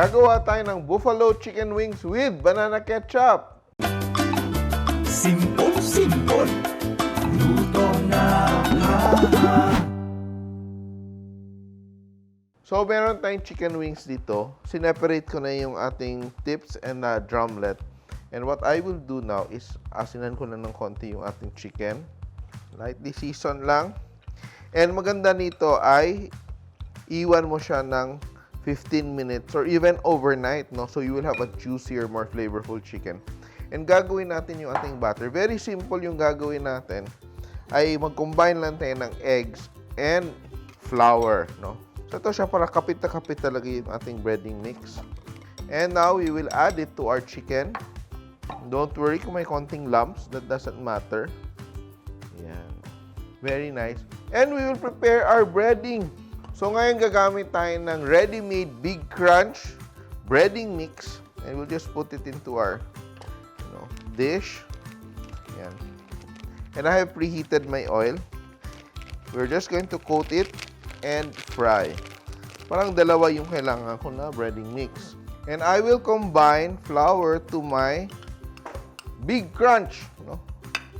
Gagawa tayo ng buffalo chicken wings with banana ketchup. Simple, luto na So, meron tayong chicken wings dito. Sineparate ko na yung ating tips and drumlet. And what I will do now is asinan ko na ng konti yung ating chicken. Lightly season lang. And maganda nito ay iwan mo siya ng 15 minutes or even overnight, no? So you will have a juicier, more flavorful chicken. And gagawin natin yung ating batter. Very simple yung gagawin natin. Ay mag-combine lang tayo ng eggs and flour, no? So ito siya para kapit na kapit talaga yung ating breading mix. And now we will add it to our chicken. Don't worry kung may konting lumps, that doesn't matter. Yan. Very nice. And we will prepare our breading. So ngayon gagamit tayo ng ready-made Big Crunch breading mix, and we'll just put it into our dish. Yan. And I have preheated my oil. We're just going to coat it and fry. Parang dalawa yung kailangan ko na breading mix. And I will combine flour to my Big Crunch.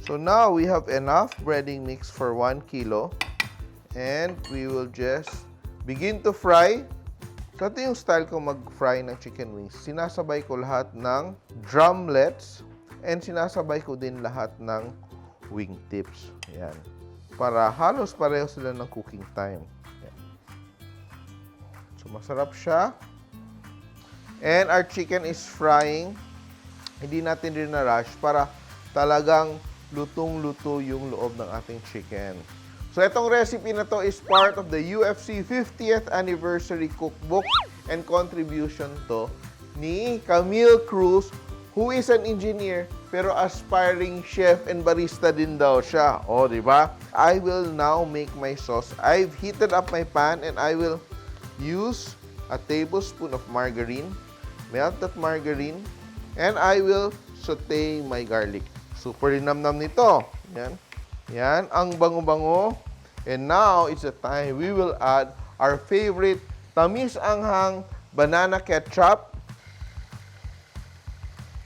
So now we have enough breading mix for 1 kilo. And we will just begin to fry. So ito yung style ko mag-fry ng chicken wings. Sinasabay ko lahat ng drumlets and sinasabay ko din lahat ng wing tips. Ayan. Para halos pareho sila ng cooking time. Ayan. So masarap siya. And our chicken is frying. Hindi natin rin na-rush para talagang lutong-luto yung loob ng ating chicken. So, itong recipe na to is part of the UFC 50th Anniversary Cookbook and contribution to ni Camille Cruz, who is an engineer pero aspiring chef and barista din daw siya. O, di ba? I will now make my sauce. I've heated up my pan and I will use a tablespoon of margarine, melt that margarine, and I will saute my garlic. Super linamnam nito. Yan. Yan, ang bango-bango. And now, it's the time we will add our favorite tamis-anghang banana ketchup.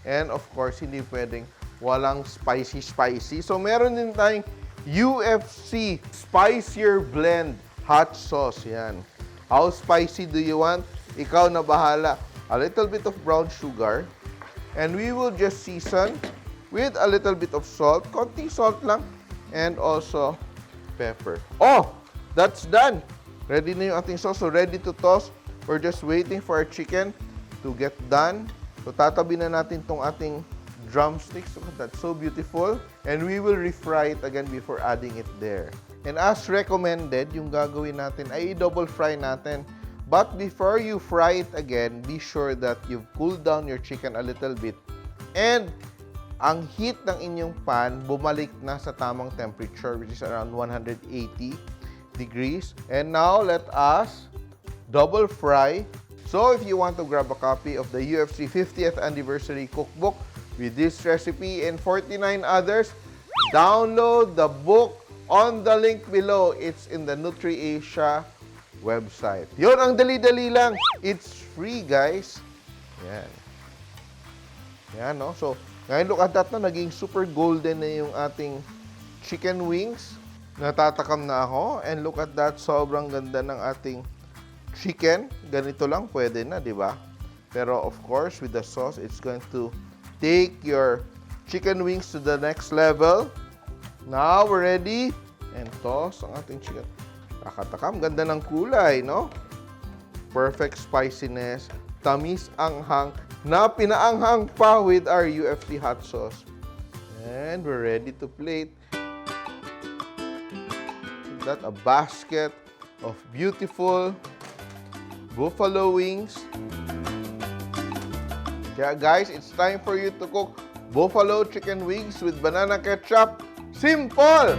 And of course, hindi pwedeng walang spicy-spicy. So, meron din tayong UFC Spicier Blend Hot Sauce. Yan. How spicy do you want? Ikaw na bahala. A little bit of brown sugar. And we will just season with a little bit of salt. Konting salt lang. And also, pepper. Oh! That's done! Ready na yung ating sauce. So, ready to toss. We're just waiting for our chicken to get done. So, tatabi na natin tong ating drumsticks. That's so beautiful. And we will refry it again before adding it there. And as recommended, yung gagawin natin ay i-double fry natin. But before you fry it again, be sure that you've cooled down your chicken a little bit. And ang heat ng inyong pan bumalik na sa tamang temperature, which is around 180 degrees. And now, let us double fry. So, if you want to grab a copy of the UFC 50th Anniversary Cookbook with this recipe and 49 others, download the book on the link below. It's in the NutriAsia website. Yun, ang dali-dali lang. It's free, guys. Yan. Yan, no? So, ngayon, look at that na, naging super golden na yung ating chicken wings. Natatakam na ako. And look at that, sobrang ganda ng ating chicken. Ganito lang, pwede na, di ba? Pero of course, with the sauce, it's going to take your chicken wings to the next level. Now, we're ready. And toss ang ating chicken. Kakatakam, ganda ng kulay, no? Perfect spiciness. Tamis anghang na pinaanghang pa with our UFC hot sauce. And we're ready to plate. That a basket of beautiful buffalo wings. Kaya guys, it's time for you to cook buffalo chicken wings with banana ketchup. Simple!